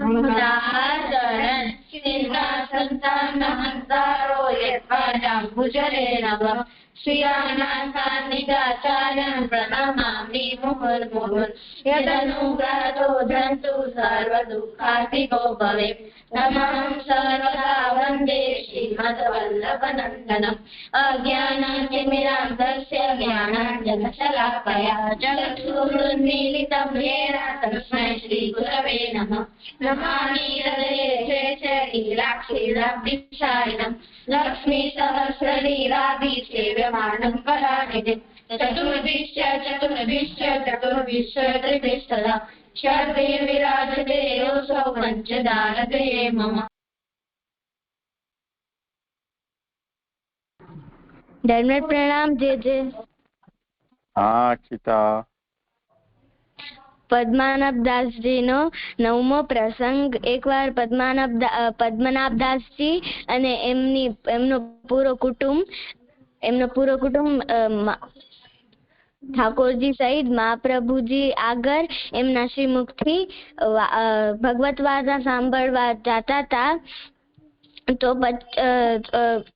ચરણ સંતાન હંસારો યત્પાદાંબુજરે નમઃ શ્રિયાનાથાનિદાચાર્યં પ્રણમામિ મુહુર્મુહુર્ યદનુગ્રહતો ધન્તુ સર્વદુઃખાર્તિકો ભવેत् તમહં સર્વદા વંદે શ્રીમદ્વલ્લભનંદનम् અજ્ઞાનતિમિરાન્ધસ્ય જ્ઞાનાഞ്જનશલાકયા ચક્ષુરુન્મીલિतं येन તસ્मै શ્રીગુરવે નમઃ નમામિ હૃદये शेषगिरिराक्षीराब्धिशायिनं लक्ष्मीसहस्रलीलाभिसेव्यमानं कलानिधिं चतुर्भिश्च त्रिभिस्तदा षड्भिर्विराजते योऽसौ पञ्चदानगृहे मम। धन्यवाद प्रणाम जे जे। हाँ अक्षिता। પદ્મનાભદાસજીનો 9મો પ્રસંગ. એકવાર પદ્મનાભદાસજી અને એમનો પૂરો કુટુંબ ઠાકોરજી સહિત મહાપ્રભુજી આગળ એમના શ્રીમુખથી ભગવત વાર્તા સાંભળવા જતા હતા. તો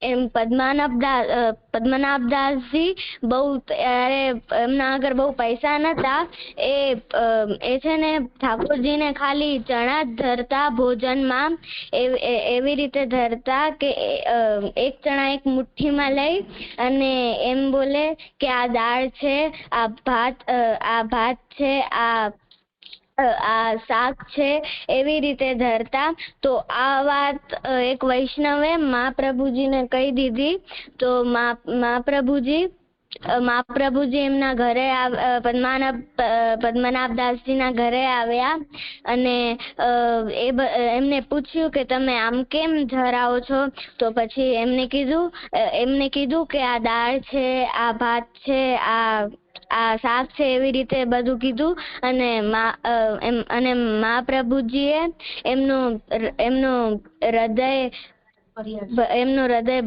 એમ પદ્મનાભદાસજી બહુ એમના આગળ બહુ પૈસા નતા. એ છે ને ઠાકોરજીને ખાલી ચણા જ ધરતા ભોજનમાં, એવી રીતે ધરતા કે એક ચણા એક મુઠ્ઠીમાં લઈ અને એમ બોલે કે આ દાળ છે, આ ભાત છે, આ શાક છે, એવી રીતે ધરતા. તો આ વાત એક વૈષ્ણવે મહાપ્રભુજીને કહી દીધી. તો મહાપ્રભુજી એમના ઘરે પદ્મનાભદાસજીના ઘરે આવ્યા અને એમને પૂછ્યું કે તમે આમ કેમ ધરાવો છો? તો પછી એમને કીધું કે આ દાળ છે, આ ભાત છે, આ શાક છે, એવી રીતે બધું કીધું. અને મહાપ્રભુજીએ એમનું હૃદય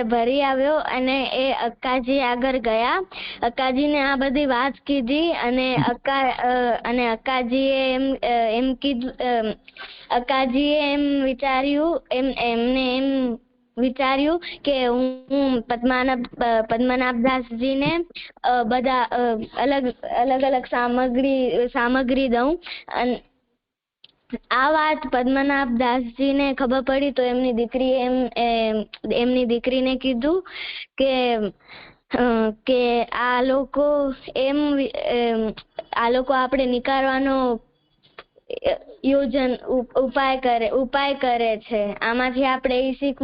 ભરી આવ્યો અને એ અક્કાજી આગળ ગયા. અક્કાજીને આ બધી વાત કીધી અને અક્કાજીએ એમ વિચાર્યું કે હું પદ્મનાભદાસજીને બધા અલગ સામગ્રી દઉં. આ વાત પદ્મનાભદાસજીને ખબર પડી તો એમની દીકરીને કીધું કે આ લોકો આપણે નીકાળવાનો ઉપાય કરે છે. આમાંથી આપણે એ શીખ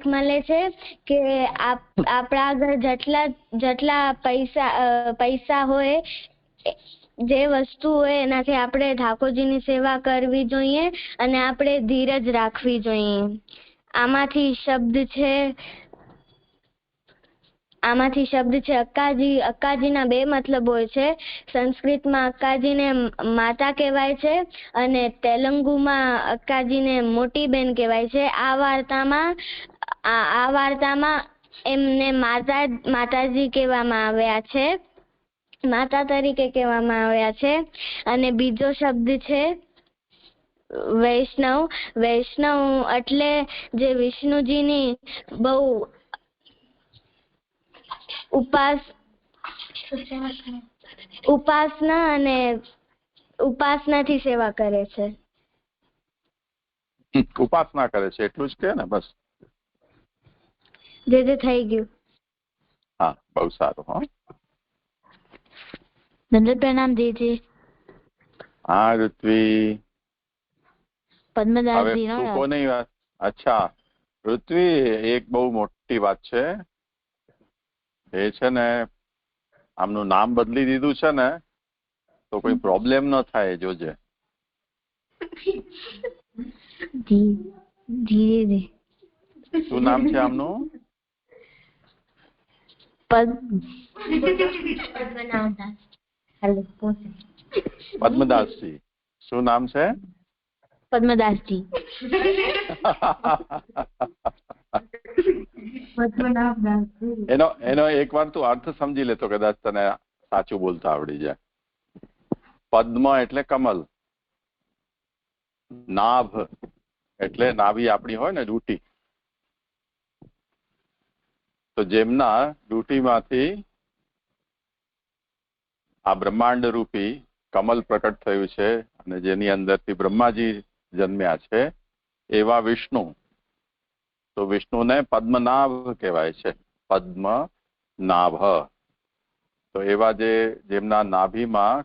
મળે છે કે આપણા આગળ જેટલા પૈસા હોય, જે વસ્તુ હોય, એનાથી આપણે ઠાકોરજીની સેવા કરવી જોઈએ અને આપણે ધીરજ રાખવી જોઈએ. આમાંથી શબ્દ છે અક્કાજી. અક્કાજીના બે મતલબ હોય છે. સંસ્કૃતમાં અક્કાજીને માતા કહેવાય છે અને તેલુગુમાં અક્કાજીને મોટી બેન કહેવાય છે. આ વાર્તામાં એમને માતાજી કહેવામાં આવ્યા છે, માતા તરીકે કહેવામાં આવ્યા છે. અને બીજો શબ્દ છે વૈષ્ણવ. વૈષ્ણવ એટલે જે વિષ્ણુજીની બહુ ઉપાસનાથી સેવા કરે છે. ઉપાસના કરે છે એટલું જ કે ને? બસ જે થઈ ગયું. હા, બહુ સારું. હા, દંડવત પ્રણામ દેજી. હા ઋત્વી. પદ્મદાસજી નો કોની વાત? અચ્છા ઋત્વી, એક બહુ મોટી વાત છે. એ છે ને આમનું નામ બદલી દીધું છે ને, તો કોઈ પ્રોબ્લેમ ન થાય, જોજે. શું નામ છે આમનું? પદ્મદાસજી. શું નામ છે? પદ્મદાસજી. એનો એક વાર તું અર્થ સમજી લેતો, કદાચ તને સાચું બોલતા આવડી જાય. પદ્મ એટલે કમલ, નાભ એટલે નાભી આપણી હોય ને ડૂટી, તો જેમના ડૂટીમાંથી આ બ્રહ્માંડ રૂપી કમલ પ્રકટ થયું છે અને જેની અંદરથી બ્રહ્માજી જન્મ્યા છે એવા વિષ્ણુ, તો વિષ્ણુને પદ્મનાભ કહેવાય છે. પદ્મનાભ, તો એવા જેમના નાભીમાં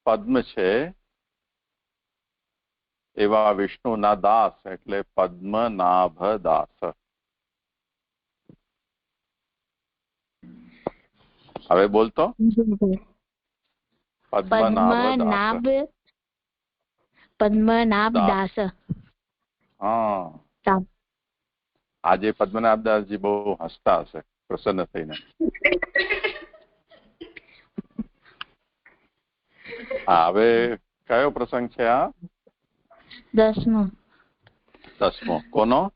પદ્મ છે એવા વિષ્ણુના દાસ એટલે પદ્મનાભ દાસ. હવે બોલતો પદ્મનાભ દાસ. હા, આજે પદ્મનાભ દાસજી બહુ હસતા હશે પ્રસન્ન થઈને. હા, હવે કયો પ્રસંગ છે આ? 10મો. કોનો?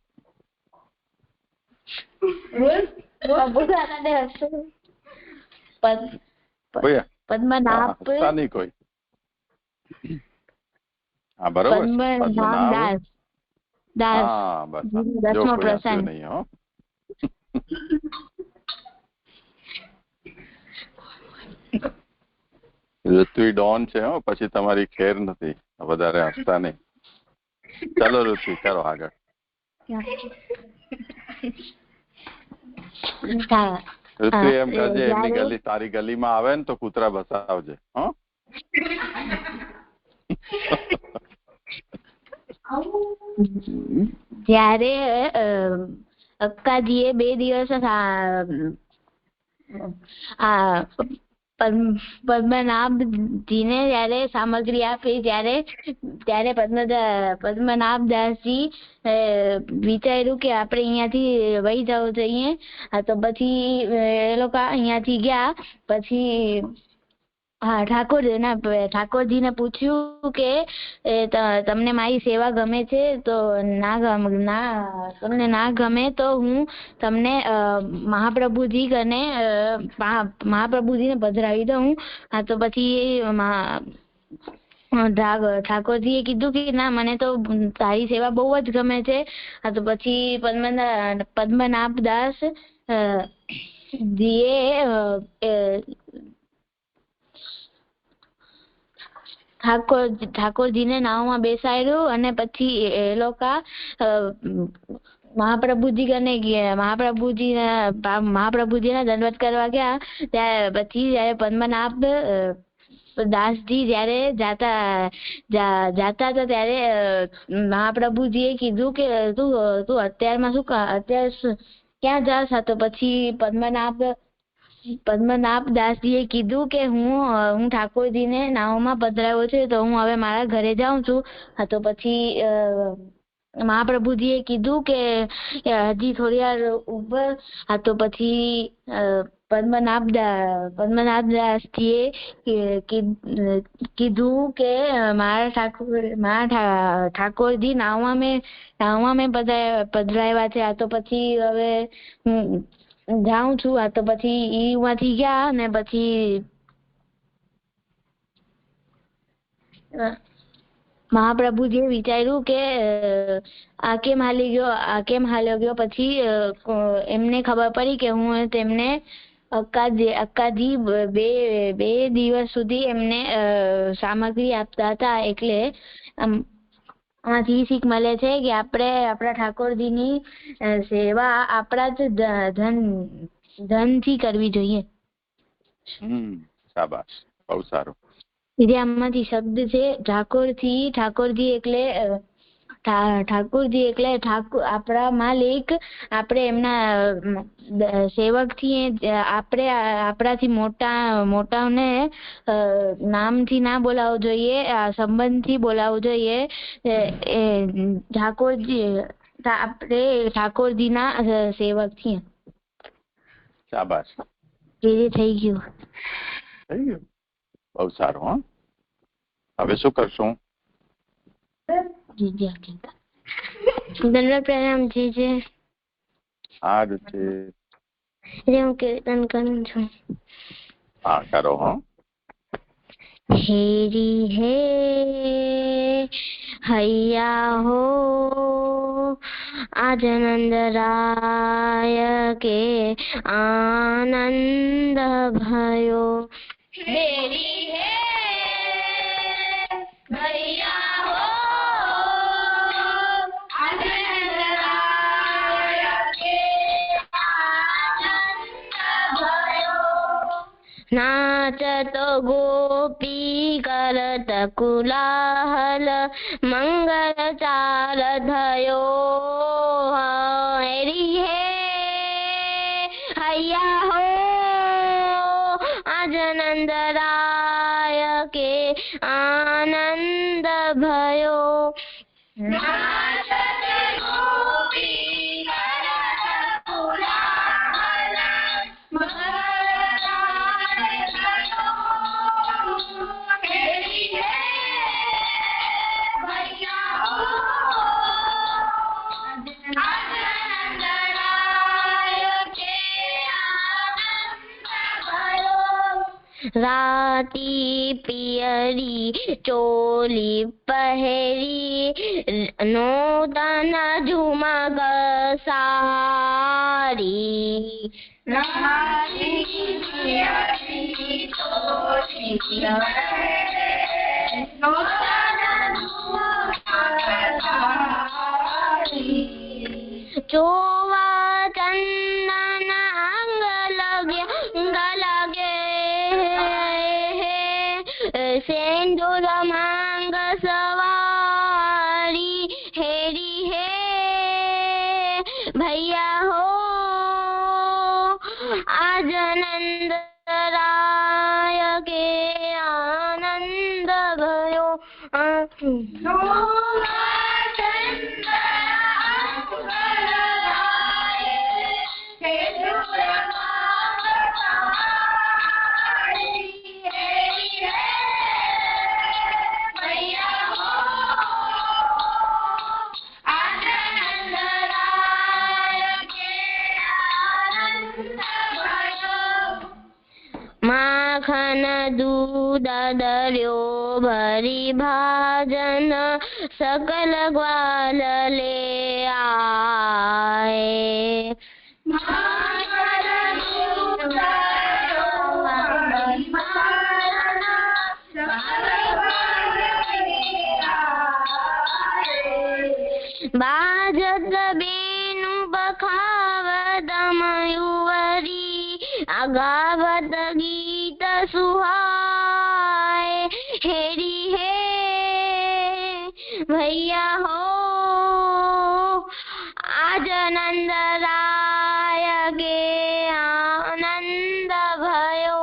પદ્મનાભ કોઈ. હા, બરોબર. પદ્મનાભ દાસ. હા, બસ. 10મો પ્રસંગ. નહીં હો. ઋત્વી ડોન છે હો, પછી તમારી ખેર નથી. વધારે હસતા નહીં. ચાલો ઋત્વી, કરો આગળ. ઋત્વી એમ કહેજે એમની ગલી, તારી ગલીમાં આવે ને તો કૂતરા બસાવજે. હો, જયારે અક્કાજીએ 2 દિવસ પદ્મનાભજીને જયારે સામગ્રી આપી ત્યારે પદ્મનાભ દાસજી વિચાર્યું કે આપણે અહીંયાથી વહી જવું જોઈએ. તો પછી એ લોકો અહીંયાથી ગયા. પછી ઠાકોરજીને પૂછ્યું કે તમને મારી સેવા ગમે છે? તો તમને ના ગમે તો હું તમને મહાપ્રભુજીને પધરાવી દઉં. તો પછી ઠાકોરજીએ કીધું કે ના, મને તો તારી સેવા બહુ જ ગમે છે. તો પછી પદ્મનાભ દાસ જીએ ઠાકોરજીને નાવમાં બેસાડ્યું અને પછી એ લોકો મહાપ્રભુજીના દંડવત કરવા ગયા. પછી જયારે પદ્મનાભ દાસજી જયારે જાતા હતા ત્યારે મહાપ્રભુજીએ કીધું કે તું અત્યારે ક્યાં જાસ? તો પછી પદ્મનાભ દાસજીએ કીધું કે હું ઠાકોરજીને નાવમાં પધરાવ્યો છે, તો હું હવે મારા ઘરે જાઉં છું. તો પછી મહાપ્રભુજીએ કીધું કે હજી થોડી વાર ઉપર. તો પછી પદ્મનાભ દાસજીએ કીધું કે મારા ઠાકોરજી નાવમાં મેં પધરાવ્યા છે. તો પછી હવે હું જાઉં છું. તો પછી ઈમાંથી ગયા અને પછી મહાપ્રભુજીએ વિચાર્યું કે આ કેમ હાલ્યો ગયો. પછી એમને ખબર પડી કે હું તેમને અક્કાજી બે દિવસ સુધી એમને સામગ્રી આપતા હતા. એટલે આમાંથી શીખ મળે છે કે આપણે આપણા ઠાકોરજીની સેવા આપણા જ ધનથી કરવી જોઈએ. શાબાશ, બહુ સારું. આમાંથી શબ્દ છે ઠાકોરજી એટલે આપણા માલિક. આપણે એમના સેવક છીએ. આપણે આપણાથી મોટાને નામથી ના બોલાવવું જોઈએ, સંબંધથી બોલાવવું જોઈએ. આપણે ઠાકોરજીના સેવક છીએ. શાબાશ. થઈ ગયું. બહુ સારું. હા, હવે શું કરશું? દંડવત પ્રણામ જીજે. સારું છે. હું કીર્તન કરું છું. હા, કરો. હા, हेरी हे हैया हो आज नंद राय के आनंद भयो। हेरी हे भैया हो आज नंदराय के आनंद भयो। नाचतो गोपी करत कुलाहल मंगल चार भयो। हेरी हे हैया हो आज नंद राय के आनंद भयो। नाचत गोपी करत कुलाहल मंगल चार भयो। हेरी हे भैया हो आज नंदराय के आनंद भयो। राती पियरी चोली पहरी नूतन झुमक सारी। राती पियरी चोली पहरी नूतन झुमक सारी। चोवा चंदन अंग लगे सिंदूर मांग सवारी। हेरी हे भैया हो आज नंद राय के आनंद भयो। माखन दूध दर्यो भरी भाजन सकल ग्वाल ले आए। बाजत बेनु बखावत मयूरी गावत गीत सुहाए। हेरी हे भैया हो आज नंद राय के आनंद भयो।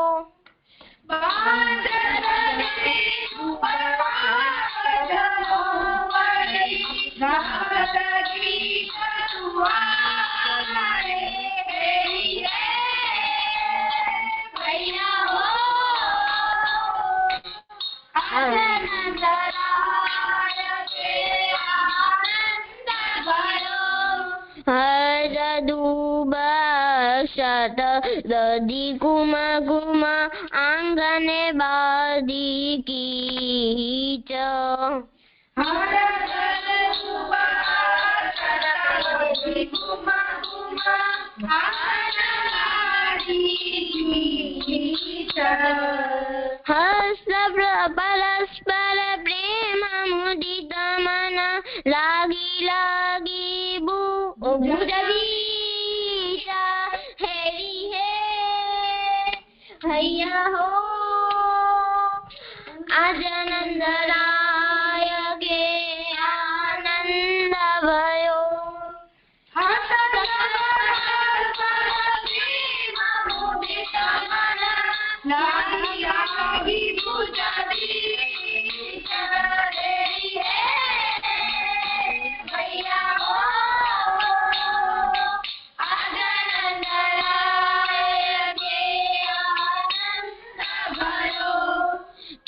हर दूब शत दधी कुमा कुमा आंगने बादी कीच। हस्त परस्पर प्रेम मुदित मन लागी लागी भुज बीचा। हेरी हे भैया हो आज नंद राय के आनंद भयो।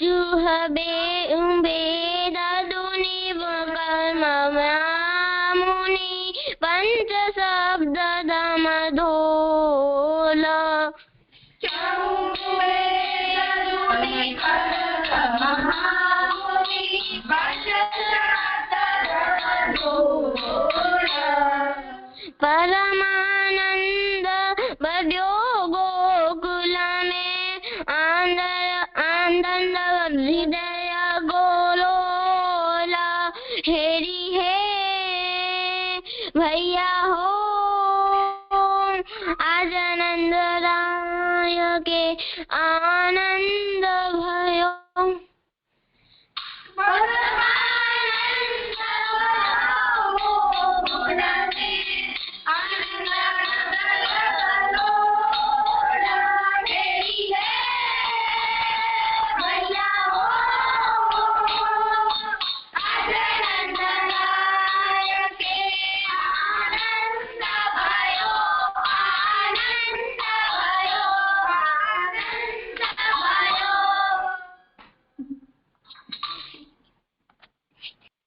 चूह बेद दुनि कर्म मुनि पंच शब्द दम धोल। नंदन हृदय गोलोला हेरी हे भैया हो आज नंद राय के आनंद भयो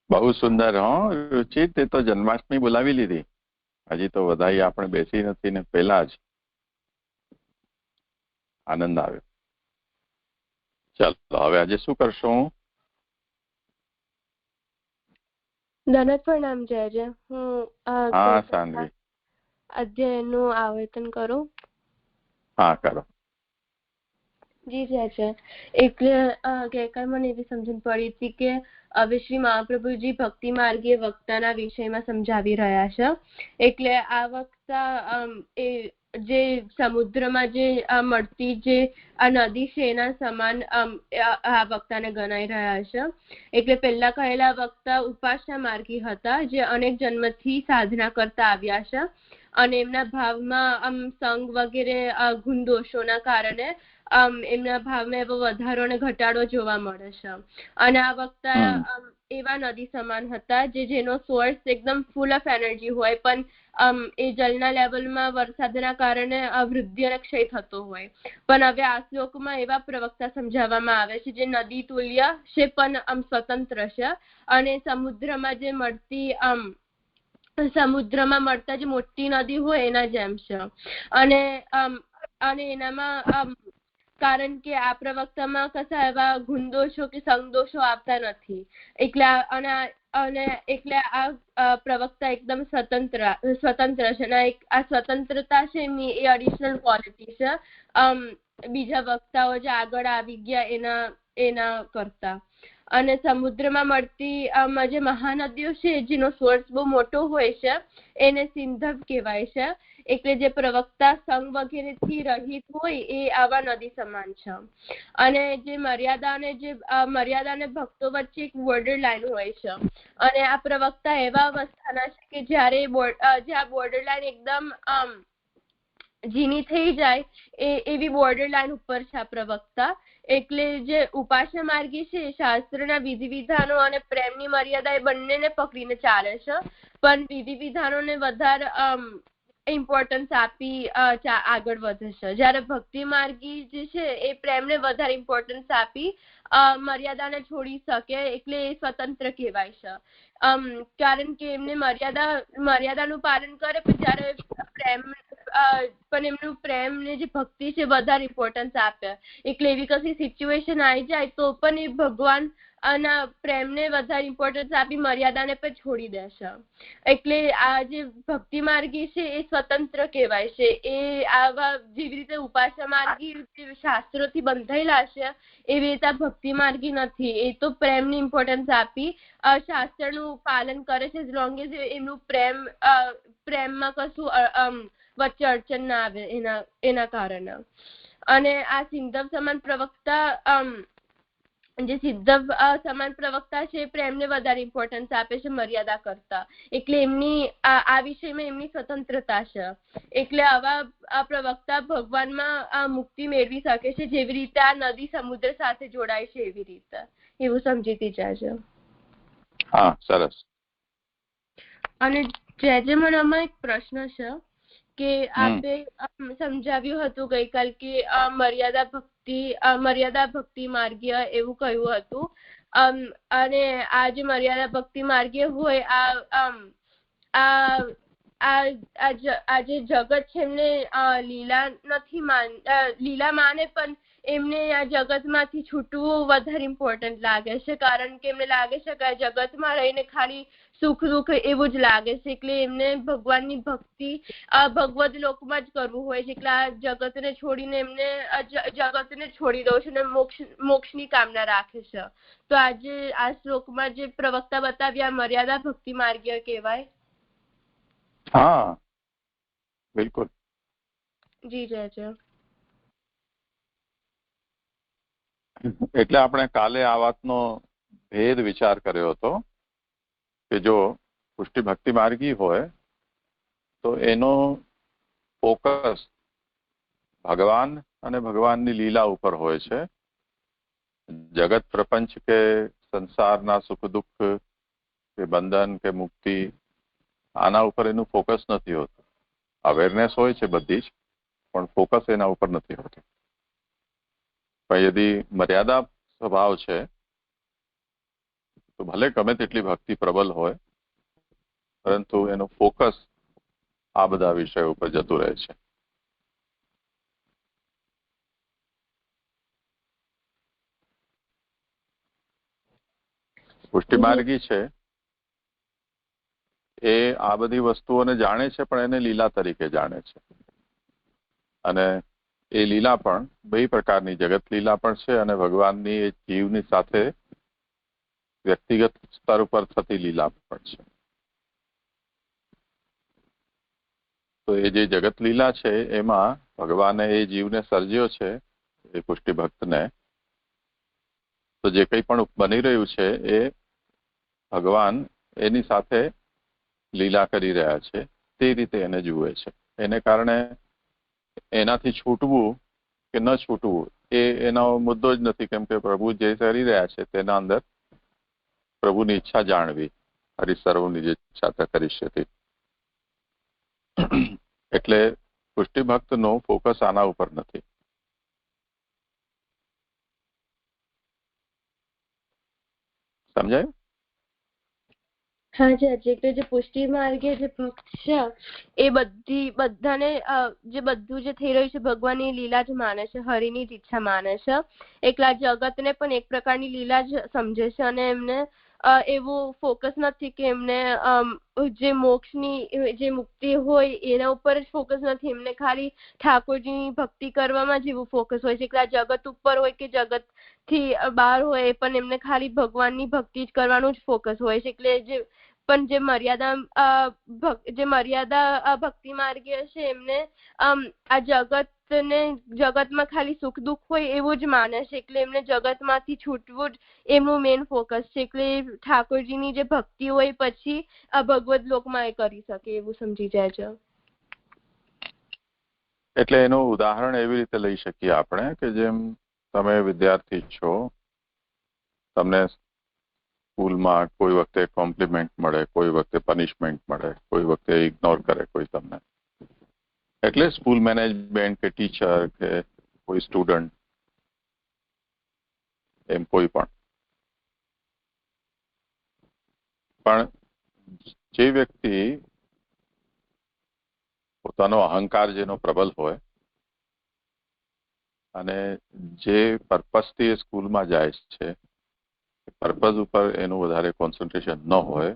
બહુ સુંદર. હો રુચિ, તે તો જન્માષ્ટમી બોલાવી લીધી. હજી તો વધાઈ આપણે બેસી નથી ને પહેલા જ આનંદ આવ્યો. ચાલો હવે આજે શું કરશું? દનત પ્રણામ જય. હું હા સાનવી, અધ્યાયનું આવેદન કરું. હા કરો. જી જય. એટલે ગઈકાલ મને એવી સમજણ પડી હતી કે હવે શ્રી મહાપ્રભુજી ભક્તિ માર્ગીય વક્તાના વિષયમાં સમજાવી રહ્યા છે. એટલે આ વક્તા એ જે સમુદ્રમાં જે મળતી જે આ નદી છે એના સમાન આ વક્તાને ગણાઈ રહ્યા છે. એટલે પહેલા કહેલા વક્તા ઉપાસના માર્ગી હતા જે અનેક જન્મથી સાધના કરતા આવ્યા છે અને એમના ભાવમાં સંગ વગેરે ગુણ દોષોના કારણે એમના ભાવમાં એવો વધારો અને ઘટાડો જોવા મળે છે. અને આ વક્તા એવા નદી સમાન હતા જેનો સોર્સ એકદમ ફૂલ ઓફ એનર્જી હોય પણ એ જલના લેવલમાં વરસાદના કારણે વૃદ્ધિ અને ક્ષય થતો હોય. પણ હવે આ શ્લોકમાં એવા પ્રવક્તા સમજાવવામાં આવે છે જે નદી તુલ્ય છે પણ સ્વતંત્ર છે અને સમુદ્રમાં મળતા જે મોટી નદી હોય એના જેમ છે. અને એનામાં કારણ કે આ પ્રવક્તામાં કશા એવા ગુણદોષો કે સંગદોષો આવતા નથી. એટલે આ પ્રવક્તા એકદમ સ્વતંત્ર છે અને આ સ્વતંત્રતા છે એમની એ એડિશનલ ક્વોલિટી છે બીજા વક્તાઓ જે આગળ આવી ગયા એના કરતા. અને સમુદ્રમાં મળતી જે મહાનદીઓ છે જેનો સોર્સ બહુ મોટો હોય છે એને સિંધવ કહેવાય છે. એટલે જે પ્રવક્તા સંગ વગેરેથી રહિત હોય એ આવા નદી સમાન છે. અને જે મર્યાદા અને ભક્તો વચ્ચે એક બોર્ડર લાઈન હોય છે અને આ પ્રવક્તા એવા અવસ્થાના છે કે જ્યારે આ બોર્ડર લાઈન એકદમ ઝીણી થઈ જાય એવી બોર્ડર લાઈન ઉપર છે આ પ્રવક્તા. એટલે જે ઉપાસના માર્ગી છે શાસ્ત્રના વિધિ વિધાનો અને પ્રેમની મર્યાદા એ બંનેને પકડીને ચાલે છે પણ વિધિ વિધાનોને વધારે ઇમ્પોર્ટન્સ આપી આગળ વધે છે. જ્યારે ભક્તિ માર્ગી જે છે એ પ્રેમને વધારે ઇમ્પોર્ટન્સ આપી મર્યાદાને છોડી શકે એટલે એ સ્વતંત્ર કહેવાય છે. કારણ કે એમને મર્યાદાનું પાલન કરે પણ જ્યારે પણ એમનું પ્રેમને જે ભક્તિ છે વધારે ઇમ્પોર્ટન્સ આપે. એટલે એવી કશી સિચ્યુએશન આવી જાય તો પણ એ ભગવાન આના પ્રેમને વધારે ઇમ્પોર્ટન્સ આપી મર્યાદાને પણ છોડી દેશે. એટલે આ જે ભક્તિ માર્ગી છે એ સ્વતંત્ર કહેવાય છે. એ આવા જેવી રીતે ઉપાસના માર્ગી શાસ્ત્રોથી બંધાયેલા છે એવી રીતે આ ભક્તિ માર્ગી નથી. એ તો પ્રેમની ઇમ્પોર્ટન્સ આપી શાસ્ત્રનું પાલન કરે છે લોંગ એઝ એમનું પ્રેમમાં કશું વચ્ચે અડચણ ના આવે એના કારણે. અને આ સિંધવ સમાન પ્રવક્તા જે સિદ્ધ સમાન પ્રવક્તા છે પ્રેમને વધારે ઇમ્પોર્ટન્સ આપે છે મર્યાદા કરતા. એટલે એમની આ વિષયમાં એમની સ્વતંત્રતા છે. એટલે આવા પ્રવક્તા ભગવાનમાં મુક્તિ મેળવી શકે છે જેવી રીતે આ નદી સમુદ્ર સાથે જોડાય છે એવી રીતે. એવું સમજીતી જાય. હા સરસ. અને જે મને આમાં એક પ્રશ્ન છે કે આપે સમજાવ્યું હતું ગઈકાલ કે મર્યાદા ભક્તિ માર્ગીય એવું કહ્યું હતું. અને આ જે મર્યાદા ભક્તિ માર્ગીય હોય આ જે જગત છે એમને લીલા માને પણ એમને આ જગતમાંથી છૂટવું વધારે ઇમ્પોર્ટન્ટ લાગે છે, કારણ કે એમને લાગે છે કે આ જગતમાં રહીને ખાલી સુખ દુઃખ એવું જ લાગે છે, એટલે એમને ભગવાનની ભક્તિ ભગવદ લોકમાં જ કરવું હોય છે, એટલે આ જગતને છોડીને એમને જગતને છોડી દઉં છે અને મોક્ષની કામના રાખે છે. તો આજે આ શ્લોકમાં જે પ્રવક્તા બતાવ્યા મર્યાદા ભક્તિ માર્ગીય કહેવાય. હા, બિલકુલ. જી જય. એટલે આપણે કાલે આ વાતનો ભેદ વિચાર કર્યો હતો કે જો પુષ્ટિ ભક્તિ માર્ગી હોય તો એનો ફોકસ ભગવાન અને ભગવાનની લીલા ઉપર હોય છે. જગત પ્રપંચ કે સંસારના સુખ દુઃખ કે બંધન કે મુક્તિ આના ઉપર એનું ફોકસ નથી હોતું. અવેરનેસ હોય છે બધી જ, પણ ફોકસ એના ઉપર નથી હોતું. પણ યદિ મર્યાદા સ્વભાવ છે તો ભલે ગમે તેટલી ભક્તિ પ્રબલ હોય, પરંતુ એનો ફોકસ આ બધા વિષયો ઉપર જતું રહે છે. પુષ્ટિ માર્ગી છે એ આ બધી વસ્તુઓને જાણે છે, પણ એને લીલા તરીકે જાણે છે. અને એ લીલા પણ બે પ્રકારની, જગત લીલા પણ છે અને ભગવાનની એ જીવની સાથે વ્યક્તિગત સ્તર ઉપર થતી લીલા પણ છે. તો એ જે જગત લીલા છે એમાં ભગવાને એ જીવને સર્જ્યો છે, એ પુષ્ટિ ભક્તને. તો જે કંઈ પણ બની રહ્યું છે એ ભગવાન એની સાથે લીલા કરી રહ્યા છે, તે રીતે એને જુએ છે. એને કારણે એનાથી છૂટવું કે ન છૂટવું એ એનો મુદ્દો જ નથી, કેમ કે પ્રભુ જે કરી રહ્યા છે તેના અંદર પ્રભુની ઈચ્છા જાણવી. હરિસર્વની જે ઈચ્છા કરી છે. એટલે પુષ્ટિ ભક્તનો ફોકસ આના ઉપર નથી. સમજાય? હા જી. એટલે જે પુષ્ટિ માર્ગે જે છે એ બધાને જે બધું જે થઈ રહ્યું છે ભગવાનની લીલા જ માને છે, હરિની જ ઈચ્છા માને છે. એકલા જગતને પણ એક પ્રકારની લીલા જ સમજે છે અને એમને એવું ફોકસ નથી કે એમને જે મોક્ષની જે મુક્તિ હોય એના ઉપર જ ફોકસ નથી. એમને ખાલી ઠાકોરજીની ભક્તિ કરવામાં જ એવું ફોકસ હોય છે. એકલા જગત ઉપર હોય કે જગત થી બહાર હોય એ પણ એમને ખાલી ભગવાનની ભક્તિ જ કરવાનું જ ફોકસ હોય છે. એટલે જે મર્યાદા ભક્તિ માર્ગીય છે એમને આ જગતમાં ખાલી સુખ દુઃખ હોય એવું જ માને છે, એટલે એમને જગતમાંથી છૂટવું જ એમનું મેઇન ફોકસ છે. એટલે ઠાકોરજીની જે ભક્તિ હોય પછી આ ભગવદ લોકમાં એ કરી શકે એવું સમજી જાય છે. એટલે એનું ઉદાહરણ એવી રીતે લઈ શકીએ આપણે કે જેમ તમે વિદ્યાર્થી છો, તમને સ્કૂલમાં કોઈ વખતે કોમ્પ્લિમેન્ટ મળે, કોઈ વખતે પનિશમેન્ટ મળે, કોઈ વખતે ઇગ્નોર કરે કોઈ તમને. એટલે સ્કૂલ મેનેજમેન્ટ કે ટીચર કે કોઈ સ્ટુડન્ટ, એમ કોઈ પણ જે વ્યક્તિ પોતાનો અહંકાર જેનો પ્રબલ હોય અને જે પર્પઝથી એ સ્કૂલમાં જાય છે, પર્પઝ ઉપર એનું વધારે કોન્સન્ટ્રેશન ન હોય,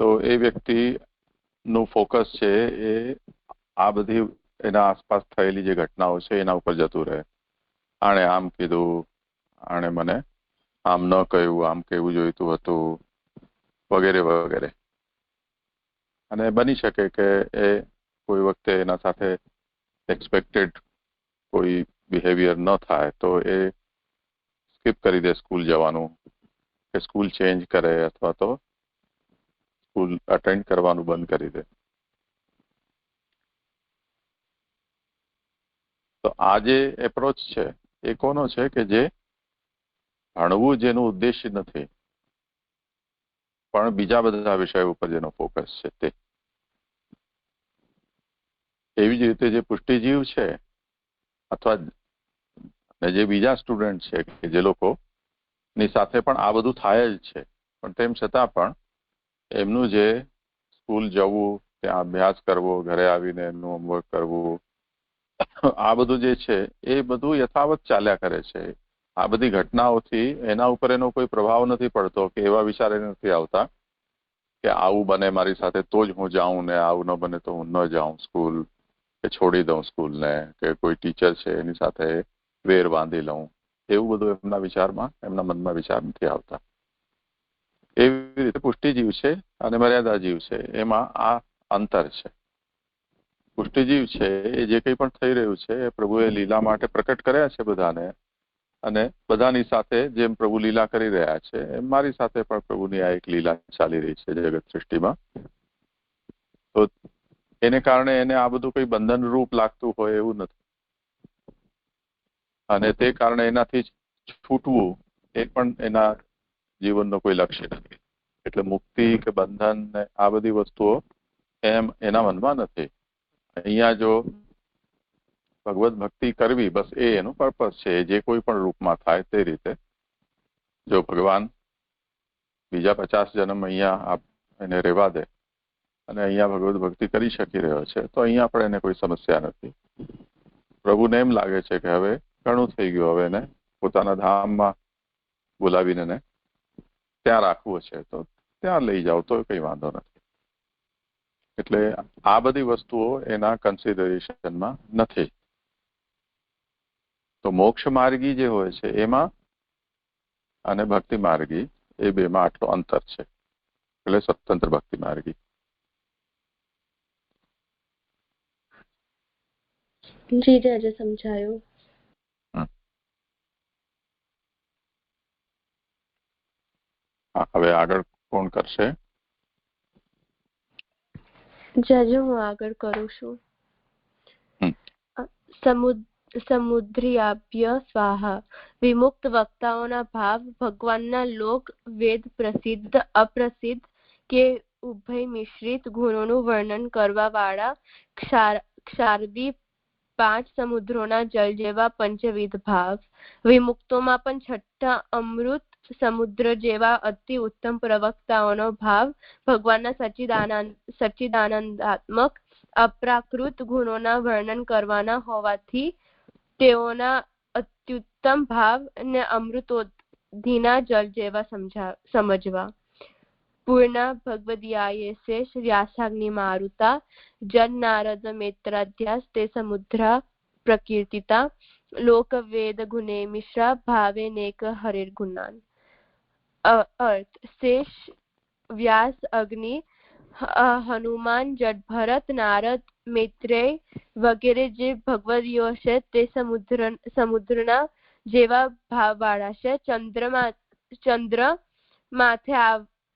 તો એ વ્યક્તિનું ફોકસ છે એ આ બધી એના આસપાસ થયેલી જે ઘટનાઓ છે એના ઉપર જતું રહે. આણે આમ કીધું, આણે મને આમ ન કહ્યું, આમ કહેવું જોઈતું હતું, વગેરે વગેરે. અને બની શકે કે એ કોઈ વખતે એના સાથે એક્સપેક્ટેડ કોઈ બિહેવિયર ન થાય તો એ સ્કીપ કરી દે સ્કૂલ જવાનું, કે સ્કૂલ ચેન્જ કરે અથવા તો સ્કૂલ અટેન્ડ કરવાનું બંધ કરી દે. તો આ જે એપ્રોચ છે એ કોનો છે કે જે ભણવું જેનું ઉદ્દેશ્ય નથી, પણ બીજા બધા વિષયો ઉપર જેનો ફોકસ છે તે. એવી જ રીતે જે પુષ્ટિજીવ છે અથવા જે બીજા સ્ટુડન્ટ છે કે જે લોકોની સાથે પણ આ બધું થાય જ છે, પણ તેમ છતાં પણ એમનું જે સ્કૂલ જવું, ત્યાં અભ્યાસ કરવો, ઘરે આવીને એમનું હોમવર્ક કરવું, આ બધું જે છે એ બધું યથાવત ચાલ્યા કરે છે. આ બધી ઘટનાઓથી એના ઉપર એનો કોઈ પ્રભાવ નથી પડતો કે એવા વિચાર એને નથી આવતા કે આવું બને મારી સાથે તો જ હું જાઉં ને આવું ન બને તો હું ન જાઉં સ્કૂલ, કે છોડી દઉં સ્કૂલને, કે કોઈ ટીચર છે એની સાથે વેર બાંધી લઉં. એવું બધું એમના વિચારમાં, એમના મનમાં વિચાર નથી આવતા. એવી રીતે પુષ્ટિજીવ છે અને મર્યાદા જીવ છે, એમાં આ અંતર છે. પુષ્ટિજીવ છે એ જે કંઈ પણ થઈ રહ્યું છે એ પ્રભુએ લીલા માટે પ્રકટ કર્યા છે બધાને, અને બધાની સાથે જેમ પ્રભુ લીલા કરી રહ્યા છે એમ મારી સાથે પણ પ્રભુની આ એક લીલા ચાલી રહી છે જગત સૃષ્ટિમાં. તો એને કારણે એને આ બધું કંઈ બંધન રૂપ લાગતું હોય એવું નથી, અને તે કારણે એનાથી છૂટવું એ પણ એના જીવનનો કોઈ લક્ષ્ય નથી. એટલે મુક્તિ કે બંધન ને આ બધી વસ્તુઓ એમ એના મનમાં નથી. અહીંયા જો ભગવત ભક્તિ કરવી બસ એ એનું પર્પસ છે, જે કોઈ પણ રૂપમાં થાય તે રીતે. જો ભગવાન બીજા 50 જન્મ અહીંયા એને રહેવા દે અને અહીંયા ભગવત ભક્તિ કરી શકી રહ્યો છે તો અહીંયા પણ એને કોઈ સમસ્યા નથી. પ્રભુને એમ લાગે છે કે હવે ઘણું થઈ ગયું, હવે એને પોતાના ધામમાં બોલાવીને એને ત્યાં રાખવું છે તો ત્યાં લઈ જાઓ તો કંઈ વાંધો નથી. એટલે આ બધી વસ્તુઓ એના કન્સિડરેશનમાં નથી. તો મોક્ષ માર્ગી જે હોય છે એમાં અને ભક્તિ માર્ગી એ બેમાં આટલો અંતર છે, એટલે સ્વતંત્ર ભક્તિ માર્ગી. જી આજે સમજાયું. હવે આગળ કોણ કરશે? જજો હું આગળ કરું છું. સમુદ્રિયાભ્ય સ્વાહા. વિમુક્ત વક્તાઓના ભાવ ભગવાનના લોક વેદ પ્રસિદ્ધ અપ્રસિદ્ધ કે ઉભય મિશ્રિત ગુણોનું વર્ણન કરવા વાળા ક્ષારદી 5 સમુદ્રોના જળ જેવા પંચવિધ ભાવ. વિમુક્તોમાં પણ છઠ્ઠા અમૃત સમુદ્ર જેવા અતિ ઉત્તમ પ્રવક્તાઓનો ભાવ ભગવાનના સચ્ચિદાનંદાત્મક અપ્રાકૃત ગુણોના વર્ણન કરવાના હોવાથી તેઓના અત્યુત્તમ ભાવ ને અમૃતોધિના જળ જેવા સમજવા. પૂર્ણ ભગવદીયાયેશેષ વ્યાસાગ્નિ મારુતા જન નારદ મેત્રાધ્યાસ તે સમુદ્રા પ્રકીર્તિતા લોક વેદ ગુણે મિશ્રા ભાવે નેક હરિર ગુણાન. અર્થ: શેષ, વ્યાસ, અગ્નિ, હનુમાન, જડ, ભરત, નારદ, મૈત્રેય વગેરે જે ભગવદીઓ છે તે સમુદ્રના જેવા ભાવવાળા છે. ચંદ્ર માથે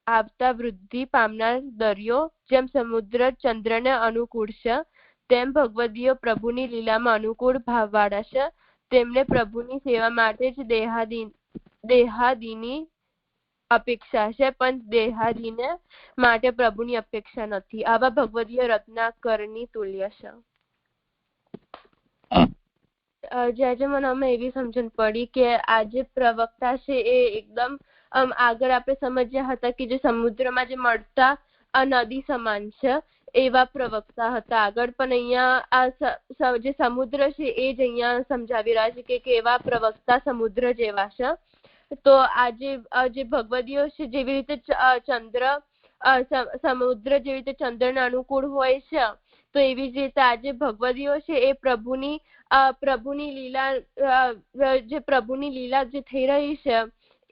આવતા વૃદ્ધિ પામનાર દરિયો જેમ સમુદ્ર ચંદ્રને અનુકૂળ છે, તેમ ભગવદીઓ પ્રભુની લીલામાં અનુકૂળ ભાવવાળા છે. તેમને પ્રભુની સેવા માટે જ દેહાદિની અપેક્ષા છે, પણ દેહાદિને માટે પ્રભુની અપેક્ષા નથી. આવા ભગવદીય રત્નાકરની તુલ્ય છે. જે મને અમે એવી સમજણ પડી કે આ જે પ્રવક્તા છે એ એકદમ આગળ આપણે સમજ્યા હતા કે જે સમુદ્રમાં જે મળતા આ નદી સમાન છે એવા પ્રવક્તા હતા આગળ, પણ અહીંયા આ જે સમુદ્ર છે એ જ અહીંયા સમજાવી રહ્યા છે કે એવા પ્રવક્તા સમુદ્ર જેવા છે. તો આજે ભગવદીઓ છે જેવી રીતે સમુદ્ર જેવી રીતે ચંદ્રને અનુકૂળ હોય છે, તો એવી જ રીતે આજે ભગવદીઓ છે એ પ્રભુની લીલા જે થઈ રહી છે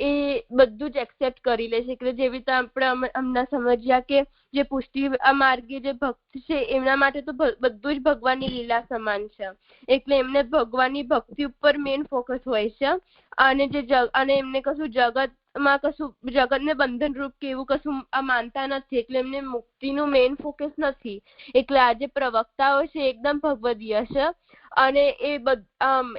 એ બધું જ એક્સેપ્ટ કરી લે છે. એટલે જેવી રીતે આપણે હમણાં સમજ્યા કે જે પુષ્ટિ માર્ગી જે ભક્ત છે એમના માટે તો બધું જ ભગવાનની લીલા સમાન છે, એટલે એમને ભગવાનની ભક્તિ ઉપર મેઇન ફોકસ હોય છે. અને એમને કશું જગતને બંધન રૂપ કે એવું કશું માનતા નથી, એટલે એમને મુક્તિનું મેઇન ફોકસ નથી. એટલે આજે પ્રવક્તાઓ છે એકદમ ભગવદીય છે અને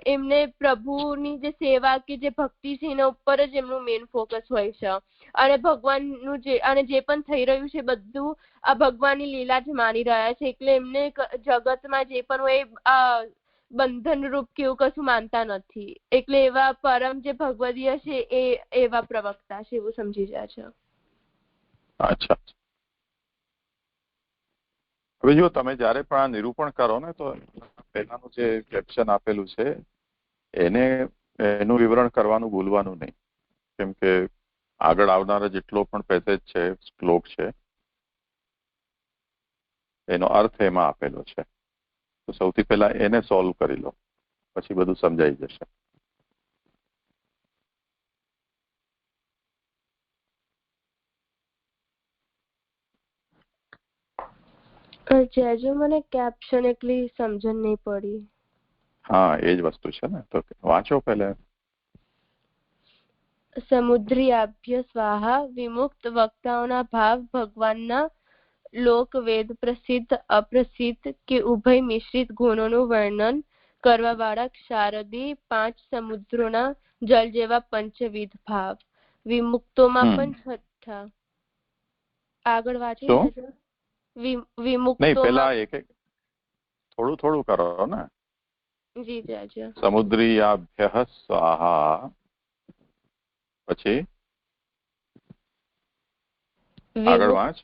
એમને પ્રભુની જે સેવા કે જે ભક્તિ છે એના ઉપર જ એમનું મેઇન ફોકસ હોય છે. અને ભગવાનનું જે પણ થઈ રહ્યું છે બધું આ ભગવાનની લીલા જ માની રહ્યા છે, એટલે એમને જગતમાં જે પણ હોય બંધન રૂપ કે એવું કશું માનતા નથી. એટલે એવા પરમ જે ભગવદીય છે એ એવા પ્રવક્તા છે એવું સમજી રહ્યા છે. અચ્છા, હવે જો તમે જ્યારે પણ આ નિરૂપણ કરો ને તો પહેલાનું જે કેપ્શન આપેલું છે એનું વિવરણ કરવાનું ભૂલવાનું નહીં, કેમ કે આગળ આવનારા જેટલો પણ પેસેજ છે, શ્લોક છે, એનો અર્થ એમાં આપેલો છે. તો સૌથી પહેલા એને સોલ્વ કરી લો, પછી બધું સમજાઈ જશે. જેજો મને કેપ્શન એટલી સમજણ નહીં પડી. હા, એ જ વસ્તુ છે ને, તો વાંચો પહેલા. સમુદ્રિયાભ્ય સ્વાહા વિમુક્ત વક્તાઓના ભાવ ભગવાનના લોક વેદ પ્રસિદ્ધ અપ્રસિદ્ધ કે ઉભય મિશ્રિત ગુણોનું વર્ણન કરવા વાળા ક્ષારદી 5 સમુદ્રોના જળ જેવા પંચવિધ ભાવ. વિમુક્તોમાં પણ છઠ્ઠા. આગળ વાંચી લેજો. વિમુક્તો નહીં, પહેલા એક થોડું થોડું કરો ને. જી જાજો. સમુદ્રિયાભ્ય સ્વાહા, પછી આગળ વાંચ.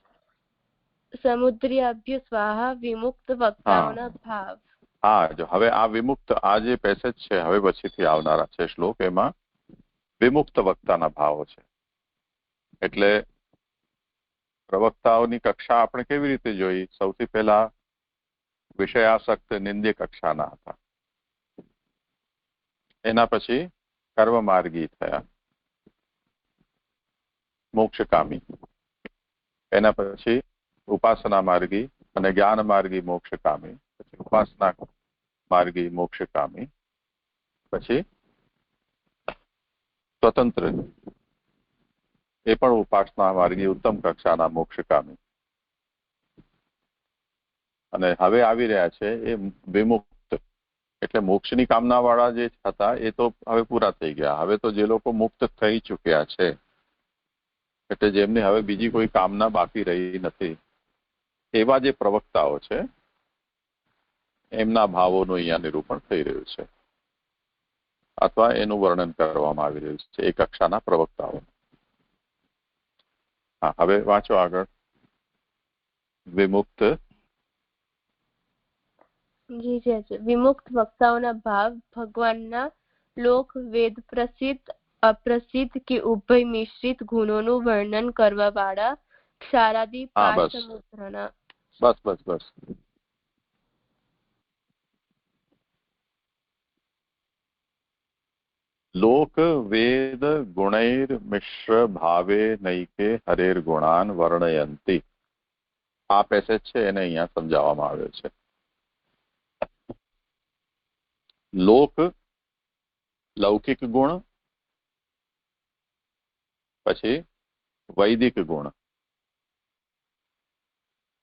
સમુદ્રિયાભ્ય સ્વાહા વિમુક્ત વક્તાઓના ભાવ. હા, જો હવે આ વિમુક્ત, આ જે પેસેજ છે હવે પછીથી આવનારા છે શ્લોક, એમાં વિમુક્ત વક્તાના ભાવો છે. એટલે પ્રવક્તાઓની કક્ષા આપણે કેવી રીતે જોઈ? સૌથી પહેલા વિષયાસક્ત નિંદ્ય કક્ષાના હતા, એના પછી કર્મમાર્ગી થયા, મોક્ષકામી, એના પછી ઉપાસના માર્ગી અને જ્ઞાન માર્ગી મોક્ષકામી, પછી ઉપાસના માર્ગી મોક્ષકામી, પછી સ્વતંત્ર, એ પણ ઉપાસના માર્ગી ઉત્તમ કક્ષાના મોક્ષકામી, અને હવે આવી રહ્યા છે એ વિમુક્ત, એટલે મોક્ષની કામના વાળા જે હતા એ તો હવે પૂરા થઈ ગયા. હવે તો જે લોકો મુક્ત થઈ ચૂક્યા છે, એટલે જેમની હવે બીજી કોઈ કામના બાકી રહી નથી, એવા જે પ્રવક્તાઓ છે એમના ભાવોનું અહીંયા નિરૂપણ થઈ રહ્યું છે, અથવા એનું વર્ણન કરવામાં આવી રહ્યું છે, એ કક્ષાના પ્રવક્તાઓ. હા, હવે વાંચો આગળ. વિમુક્ત. જી જી. વિમુક્ત વક્તાઓના ભાવ ભગવાનના લોક વેદ પ્રસિદ્ધ અપ્રસિદ્ધ કે ઉભય મિશ્રિત ગુણોનું વર્ણન કરવા વાળા ક્ષારાદી 5 સમુદ્રના. બસ. લોક વેદ ગુણૈર મિશ્ર ભાવે નૈકે હરેર ગુણાન વર્ણયંતી. આ પેસેજ છે એને અહીંયા સમજાવવામાં આવ્યો છે. લોક લૌકિક ગુણ, પછી વૈદિક ગુણ,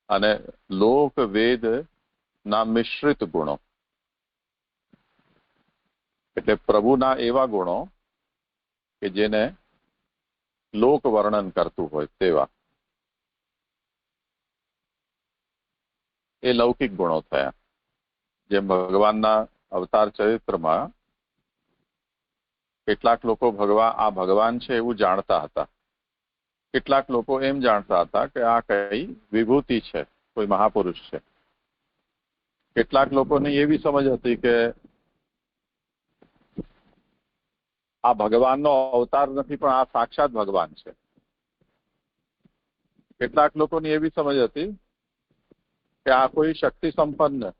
અને લોક વેદ ના મિશ્રિત ગુણો, એટલે પ્રભુના એવા ગુણો કે જેને લોક વર્ણન કરતું હોય તેવા, એ લૌકિક ગુણો થયા. જેમ ભગવાનના અવતાર ચરિત્રમાં કેટલાક લોકો આ ભગવાન છે એવું જાણતા હતા, કેટલાક લોકો એમ જાણતા હતા કે આ કઈ વિભૂતિ છે, કોઈ મહાપુરુષ છે. કેટલાક લોકોની એવી સમજ હતી કે આ ભગવાનનો અવતાર નથી પણ આ સાક્ષાત ભગવાન છે. કેટલાક લોકોની એવી સમજ હતી કે આ કોઈ શક્તિ સંપન્ન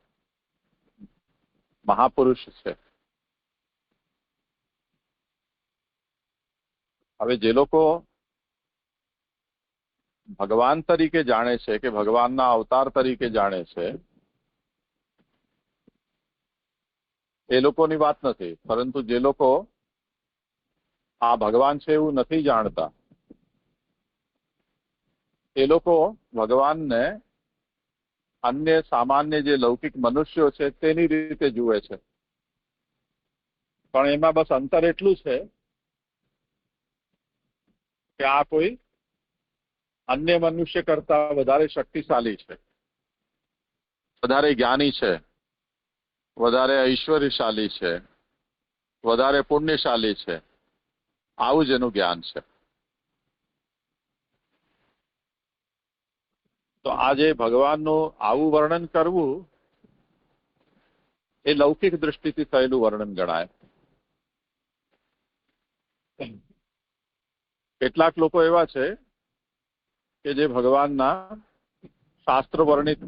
મહાપુરુષ છે. હવે જે લોકો ભગવાન તરીકે જાણે છે કે ભગવાનના અવતાર તરીકે જાણે છે, એ લોકોની વાત નથી. પરંતુ જે લોકો આ ભગવાન છે એવું નથી જાણતા, એ લોકો ભગવાનને અન્ય સામાન્ય જે લૌકિક મનુષ્યો છે તેની રીતે જુએ છે. પણ એમાં બસ અંતર એટલું છે કે આ કોઈ અન્ય મનુષ્ય કરતા વધારે શક્તિશાળી છે, વધારે જ્ઞાની છે, વધારે ઐશ્વર્યશાળી છે, વધારે પુણ્યશાળી છે. આવું જ એનું જ્ઞાન છે. તો આજે ભગવાનનું આવું વર્ણન કરવું એ લૌકિક દૃષ્ટિથી થયેલું વર્ણન ગણાય. કેટલાક લોકો એવા છે કે જે ભગવાનના શાસ્ત્ર વર્ણિત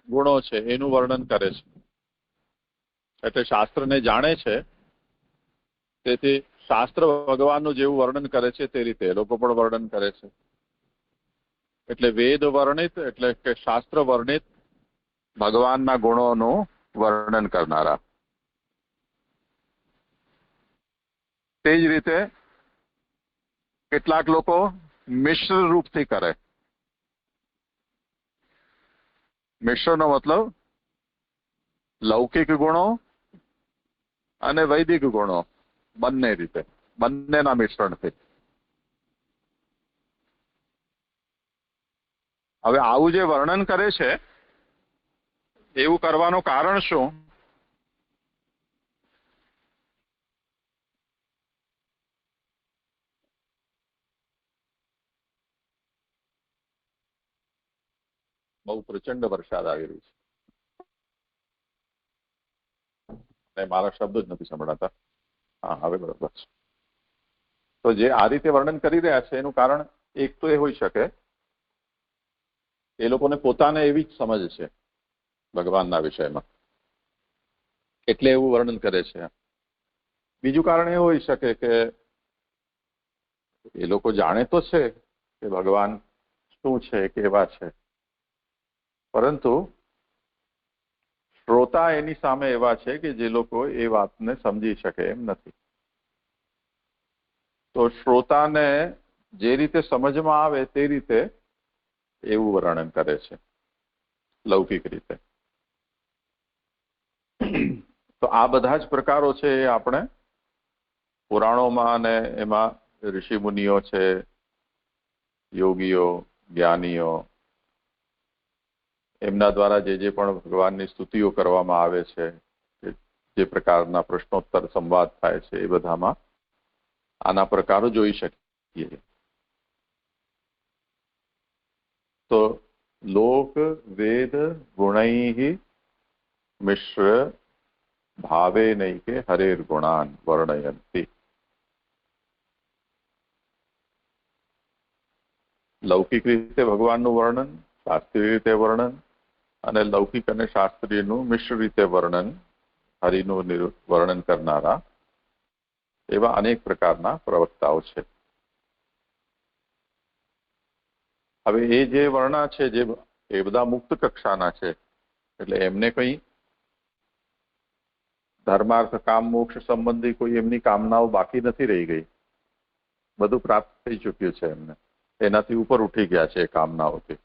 ગુણો છે એનું વર્ણન કરે છે, એટલે શાસ્ત્રને જાણે છે, તેથી શાસ્ત્ર ભગવાનનું જેવું વર્ણન કરે છે તે રીતે એ લોકો પણ વર્ણન કરે છે. એટલે વેદ વર્ણિત એટલે કે શાસ્ત્ર વર્ણિત ભગવાનના ગુણોનું વર્ણન કરનારા. તે જ રીતે કેટલાક લોકો મિશ્ર રૂપથી કરે. મિશ્રનો મતલબ લૌકિક ગુણો અને વૈદિક ગુણો બંને રીતે, બંનેના મિશ્રણથી. હવે આવું જે વર્ણન કરે છે એવું કરવાનું કારણ શું? બહુ પ્રચંડ વરસાદ આવી રહ્યો છે, મારા શબ્દ જ નથી સંભળાતા. હા, હવે બરોબર છે. તો જે આ રીતે વર્ણન કરી રહ્યા છે એનું કારણ એક તો એ હોઈ શકે એ લોકોને પોતાને એવી જ સમજ છે ભગવાનના વિષયમાં, એટલે એવું વર્ણન કરે છે. બીજું કારણ એ હોઈ શકે કે એ લોકો જાણે તો છે કે ભગવાન શું છે, કેવા છે, પરંતુ શ્રોતા એની સામે એવા છે કે જે લોકો એ વાતને સમજી શકે એમ નથી. તો શ્રોતાને જે રીતે સમજમાં આવે તે રીતે એવું વર્ણન કરે છે લૌકિક રીતે. તો આ બધા જ પ્રકારો છે એ આપણે પુરાણોમાં અને એમાં ઋષિ મુનિઓ છે, યોગીઓ, જ્ઞાનીઓ, એમના દ્વારા જે પણ ભગવાનની સ્તુતિઓ કરવામાં આવે છે, જે પ્રકારના પ્રશ્નોત્તર સંવાદ થાય છે, એ બધામાં આના પ્રકારો જોઈ શકીએ. તો લોક વેદ ગુણૈ મિશ્ર ભાવે નૈકે હરેર ગુણાન વર્ણયંતિ. લૌકિક રીતે ભગવાનનું વર્ણન, શાસ્ત્રીય રીતે વર્ણન અને લૌકિક અને શાસ્ત્રીયનું મિશ્ર રીતે વર્ણન, હરિનું વર્ણન કરનારા એવા અનેક પ્રકારના પ્રવક્તાઓ છે. હવે એ જે વર્ણા છે જે એ બધા મુક્ત કક્ષાના છે, એટલે એમને કંઈ ધર્માર્થ કામ મોક્ષ સંબંધી કોઈ એમની કામનાઓ બાકી નથી રહી ગઈ. બધું પ્રાપ્ત થઈ ચૂક્યું છે એમને, એનાથી ઉપર ઉઠી ગયા છે એ કામનાઓથી.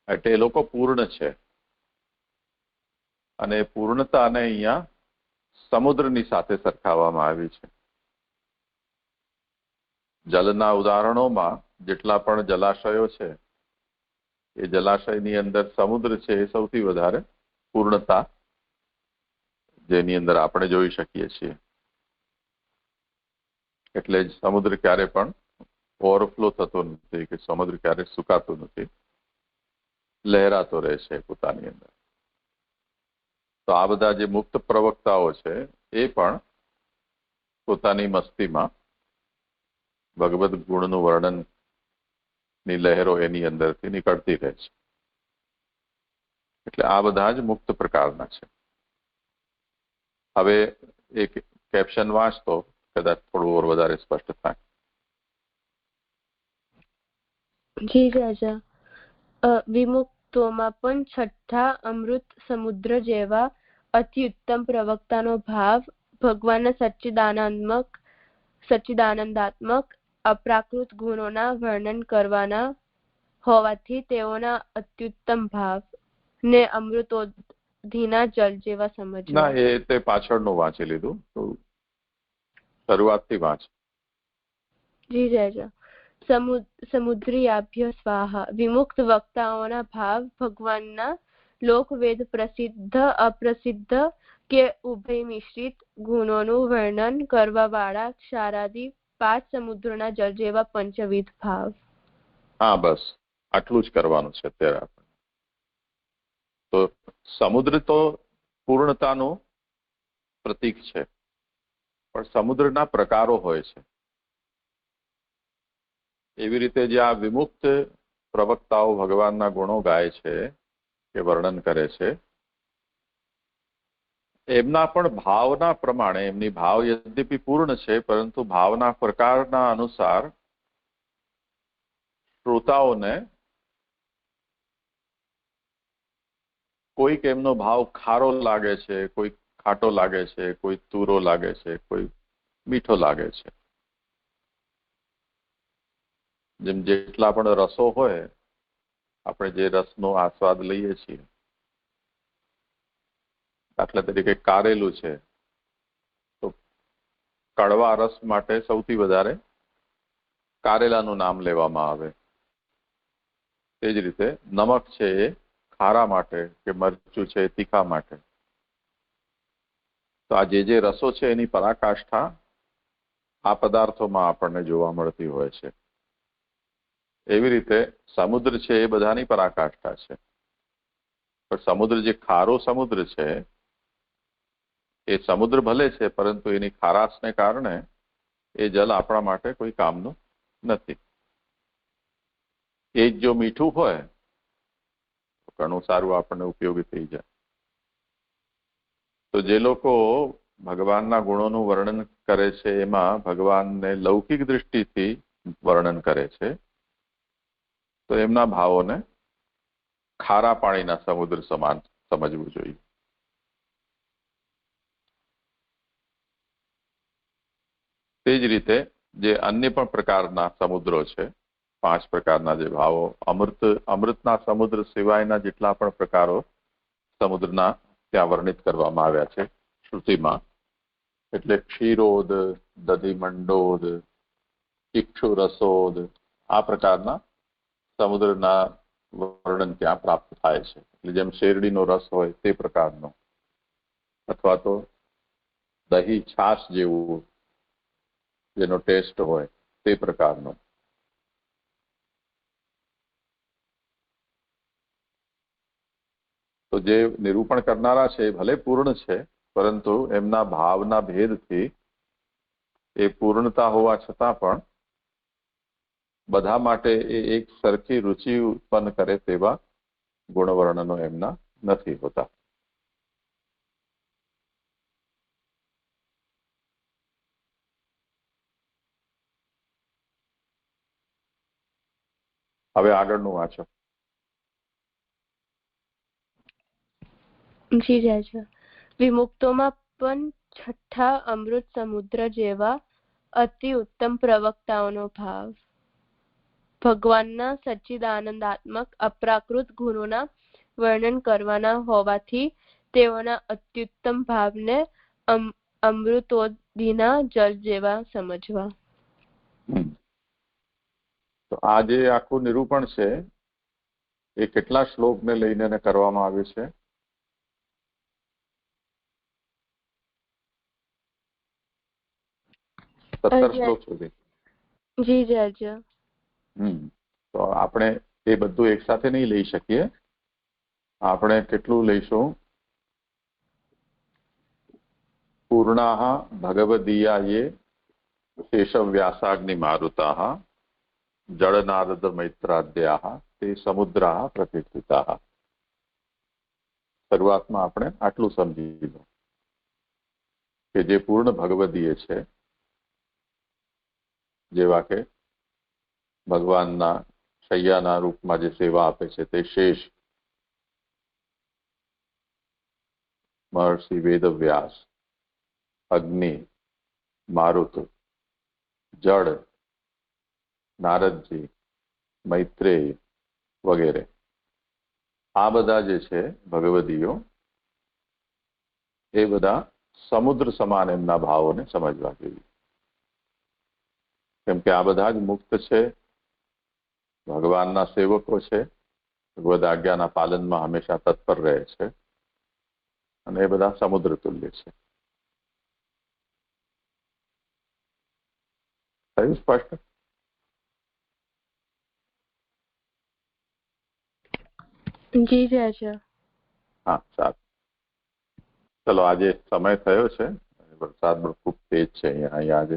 એટલે એ લોકો પૂર્ણ છે. અને પૂર્ણતાને અહીંયા સમુદ્રની સાથે સરખાવવામાં આવી છે. જલના ઉદાહરણોમાં જેટલા પણ જલાશયો છે એ જલાશયની અંદર સમુદ્ર છે એ સૌથી વધારે પૂર્ણતા જેની અંદર આપણે જોઈ શકીએ છીએ. એટલે જ સમુદ્ર ક્યારે પણ ઓવરફ્લો થતો નથી કે સમુદ્ર ક્યારે સુકાતો નથી, લહેરાતો રહે છે પોતાની અંદર. તો આ બધા જે મુક્ત પ્રવક્તાઓ છે એ પણ પોતાની મસ્તીમાં ભગવદ ગુણનું વર્ણન ની લહેરો એની અંદરથી નીકળતી રહે છે. એટલે આ બધા જ મુક્ત પ્રકારના છે. હવે એક કેપ્શન વાંચતો કદાચ થોડું ઓર વધારે સ્પષ્ટ થાય. જી રાજા. વિમુક્તોમાં પણ છઠ્ઠા અમૃત સમુદ્ર જેવા અત્યુત્તમ પ્રવક્તાનો ભાવ ભગવાનના સચ્ચિદાનંદાત્મક અપ્રાકૃત ગુણોના વર્ણન કરવાના હોવાથી તેઓના અત્યુત્તમ ભાવ ને અમૃતોધીના જલ જેવા સમજવા. ના, એ તે પાછળનું વાંચી લીધું, તો શરૂઆતથી વાંચ. જી રાજા. સમુદ્રીયાભ્ય સ્વાહા. વિમુક્ત વક્તાઓના ભાવ ભગવાનના લોકવેદ પ્રસિદ્ધ અપ્રસિદ્ધ કે ઉભય મિશ્રિત ગુણોનું વર્ણન કરવા વાળા ક્ષારાદિ 5 સમુદ્રના જળ જેવા પંચવિધ ભાવ. હા, બસ આટલું જ કરવાનું છે અત્યારે આપણે. તો સમુદ્ર તો પૂર્ણતાનું પ્રતીક છે, પણ સમુદ્રના પ્રકારો હોય છે. એવી રીતે જે આ વિમુક્ત પ્રવક્તાઓ ભગવાનના ગુણો ગાય છે કે વર્ણન કરે છે, એમના પણ ભાવના પ્રમાણે, એમની ભાવ યદ્યપી પૂર્ણ છે, પરંતુ ભાવના પ્રકારના અનુસાર શ્રોતાઓને કોઈક એમનો ભાવ ખારો લાગે છે, કોઈ ખાટો લાગે છે, કોઈ તુરો લાગે છે, કોઈ મીઠો લાગે છે. જેમ જેટલા પણ રસો હોય, આપણે જે રસનો આસ્વાદ લઈએ છીએ, દાખલા તરીકે કારેલું છે, તો કડવા રસ માટે સૌથી વધારે કારેલાનું નામ લેવામાં આવે. તે જ રીતે નમક છે એ ખારા માટે, કે મરચું છે એ તીખા માટે. તો આ જે રસો છે એની પરાકાષ્ઠા આ પદાર્થોમાં આપણને જોવા મળતી હોય છે. એવી રીતે સમુદ્ર છે એ બધાની પરાકાષ્ઠા છે. પણ સમુદ્ર જે ખારો સમુદ્ર છે, એ સમુદ્ર ભલે છે, પરંતુ એની ખારાશને કારણે એ જલ આપણા માટે કોઈ કામનું નથી. એ જ જો મીઠું હોય તો ઘણું સારું આપણને ઉપયોગી થઈ જાય. તો જે લોકો ભગવાનના ગુણોનું વર્ણન કરે છે, એમાં ભગવાનને લૌકિક દૃષ્ટિથી વર્ણન કરે છે, તો એમના ભાવોને ખારા પાણીના સમુદ્ર સમાન સમજવું જોઈએ. તે જ રીતે જે અન્ય પણ પ્રકારના સમુદ્રો છે, 5 પ્રકારના જે ભાવો, અમૃતના સમુદ્ર સિવાયના જેટલા પણ પ્રકારો સમુદ્રના ત્યાં વર્ણિત કરવામાં આવ્યા છે શ્રુતિમાં, એટલે ક્ષીરોદ, દધિમંડોદ, ઇક્ષુરસોદ, આ પ્રકારના સમુદ્રના વર્ણન ત્યાં પ્રાપ્ત થાય છે. એટલે જેમ શેરડીનો રસ હોય તે પ્રકારનો, અથવા તો દહીં છાશ જેવું જેનો ટેસ્ટ હોય તે પ્રકારનો. તો જે નિરૂપણ કરનારા છે ભલે પૂર્ણ છે, પરંતુ એમના ભાવના ભેદથી એ પૂર્ણતા હોવા છતાં પણ બધા માટે એ એક સરખી રુચિ ઉત્પન્ન કરે તેવા ગુણવર્ણનો એમના નથી હોતા. હવે આગળનું વાંચો. જી જાય. વિમુક્તોમાં પણ છઠ્ઠા અમૃત સમુદ્ર જેવા અતિ ઉત્તમ પ્રવક્તાઓનો ભાવ ભગવાનના સચ્ચિદાનંદાત્મક અપ્રાકૃત ગુણોના વર્ણન કરવાના હોવાથી તેઓના અત્યુત્તમ ભાવને અમૃતોદિના જલ જેવા સમજવા. તો આ જે આખું નિરૂપણ છે એ કેટલા શ્લોકને લઈને કરવામાં આવ્યું છે? 17 શ્લોક સુધી. જી જય. તો આપણે એ બધું એક સાથે નહીં લઈ શકીએ. આપણે કેટલું લઈશું? પૂર્ણાઃ ભગવદીયા યે શેષવ્યાસાગ્નિ મારુતાઃ જળનારદ મૈત્રાદ્યાઃ તે સમુદ્રાઃ પ્રતિષ્ઠિતાઃ. શરૂઆતમાં આપણે આટલું સમજી લો કે જે પૂર્ણ ભગવદીય છે, જેવા કે ભગવાનના શૈયાના રૂપમાં જે સેવા આપે છે તે શેષ, મહર્ષિ વેદવ્યાસ, અગ્નિ, મારુત, જળ, નારદજી, મૈત્રેય વગેરે, આ બધા જે છે ભગવદીઓ, એ બધા સમુદ્ર સમાન એમના ભાવોને સમજવા જોઈએ. કેમ કે આ બધા જ મુક્ત છે, ભગવાનના સેવકો છે, ભગવદ આજ્ઞાના પાલનમાં હંમેશા તત્પર રહે છે, અને એ બધા સમુદ્ર તુલ્ય છે. થયું સ્પષ્ટ? જી છે સર. હા સારું. ચલો આજે સમય થયો છે, વરસાદ પણ ખૂબ તેજ છે અહીંયા આજે.